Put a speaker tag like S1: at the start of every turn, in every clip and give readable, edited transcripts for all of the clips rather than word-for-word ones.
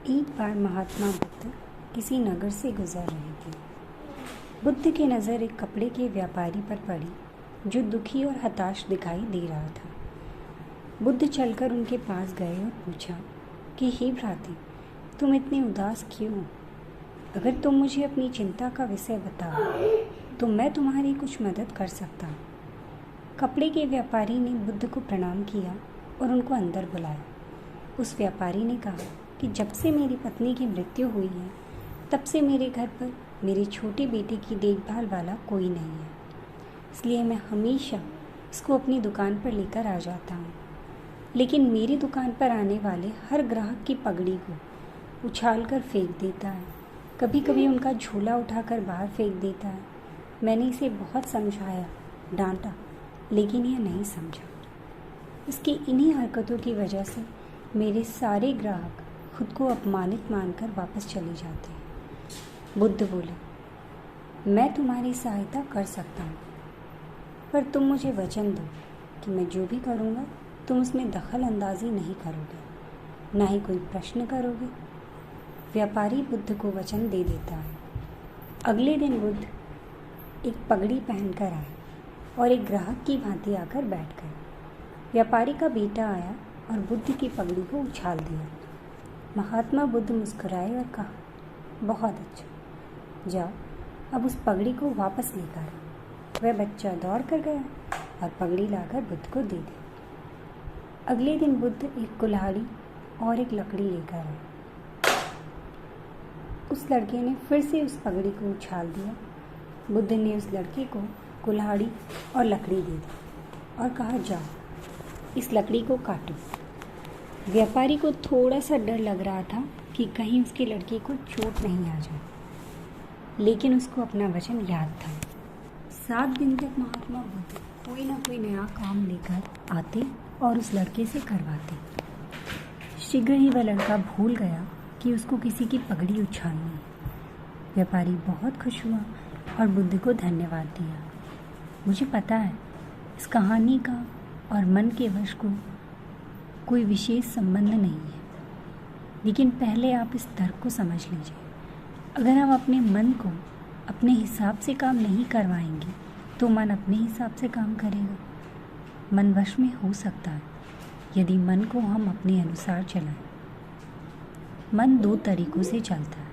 S1: एक बार महात्मा बुद्ध किसी नगर से गुजर रहे थे। बुद्ध की नज़र एक कपड़े के व्यापारी पर पड़ी जो दुखी और हताश दिखाई दे रहा था। बुद्ध चलकर उनके पास गए और पूछा कि हे भ्राते, तुम इतने उदास क्यों हो? अगर तुम मुझे अपनी चिंता का विषय बताओ तो मैं तुम्हारी कुछ मदद कर सकता हूँ। कपड़े के व्यापारी ने बुद्ध को प्रणाम किया और उनको अंदर बुलाया। उस व्यापारी ने कहा कि जब से मेरी पत्नी की मृत्यु हुई है तब से मेरे घर पर मेरे छोटे बेटे की देखभाल वाला कोई नहीं है, इसलिए मैं हमेशा इसको अपनी दुकान पर लेकर आ जाता हूँ। लेकिन मेरी दुकान पर आने वाले हर ग्राहक की पगड़ी को उछाल कर फेंक देता है, कभी कभी उनका झोला उठाकर बाहर फेंक देता है। मैंने इसे बहुत समझाया, डांटा, लेकिन यह नहीं समझा। इसकी इन्हीं हरकतों की वजह से मेरे सारे ग्राहक खुद को अपमानित मानकर वापस चले जाते हैं। बुद्ध बोले, मैं तुम्हारी सहायता कर सकता हूँ, पर तुम मुझे वचन दो कि मैं जो भी करूँगा तुम उसमें दखल अंदाजी नहीं करोगे, ना ही कोई प्रश्न करोगे। व्यापारी बुद्ध को वचन दे देता है। अगले दिन बुद्ध एक पगड़ी पहनकर आए और एक ग्राहक की भांति आकर बैठ गए। व्यापारी का बेटा आया और बुद्ध की पगड़ी को उछाल दिया। महात्मा बुद्ध मुस्कुराए और कहा, बहुत अच्छा, जाओ अब उस पगड़ी को वापस लेकर आओ। वह बच्चा दौड़ कर गया और पगड़ी लाकर बुद्ध को दे दी। अगले दिन बुद्ध एक कुल्हाड़ी और एक लकड़ी लेकर आए। उस लड़के ने फिर से उस पगड़ी को उछाल दिया। बुद्ध ने उस लड़के को कुल्हाड़ी और लकड़ी दे दी और कहा, जाओ इस लकड़ी को काटो। व्यापारी को थोड़ा सा डर लग रहा था कि कहीं उसके लड़के को चोट नहीं आ जाए, लेकिन उसको अपना वचन याद था। 7 दिन तक महात्मा बुद्ध कोई ना कोई नया काम लेकर आते और उस लड़के से करवाते। शीघ्र ही वह लड़का भूल गया कि उसको किसी की पगड़ी उछालनी है। व्यापारी बहुत खुश हुआ और बुद्ध को धन्यवाद दिया। मुझे पता है इस कहानी का और मन के वश को कोई विशेष संबंध नहीं है, लेकिन पहले आप इस तर्क को समझ लीजिए। अगर हम अपने मन को अपने हिसाब से काम नहीं करवाएंगे तो मन अपने हिसाब से काम करेगा। मन वश में हो सकता है यदि मन को हम अपने अनुसार चलाएं। मन 2 तरीकों से चलता है,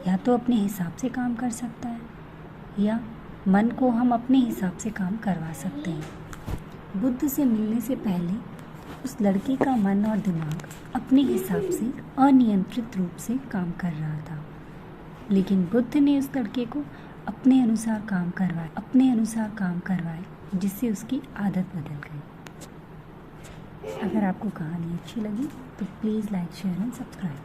S1: या तो अपने हिसाब से काम कर सकता है या मन को हम अपने हिसाब से काम करवा सकते हैं। बुद्ध से मिलने से पहले उस लड़के का मन और दिमाग अपने हिसाब से अनियंत्रित रूप से काम कर रहा था, लेकिन बुद्ध ने उस लड़के को अपने अनुसार काम करवाए, जिससे उसकी आदत बदल गई। अगर आपको कहानी अच्छी लगी तो please like, share and subscribe.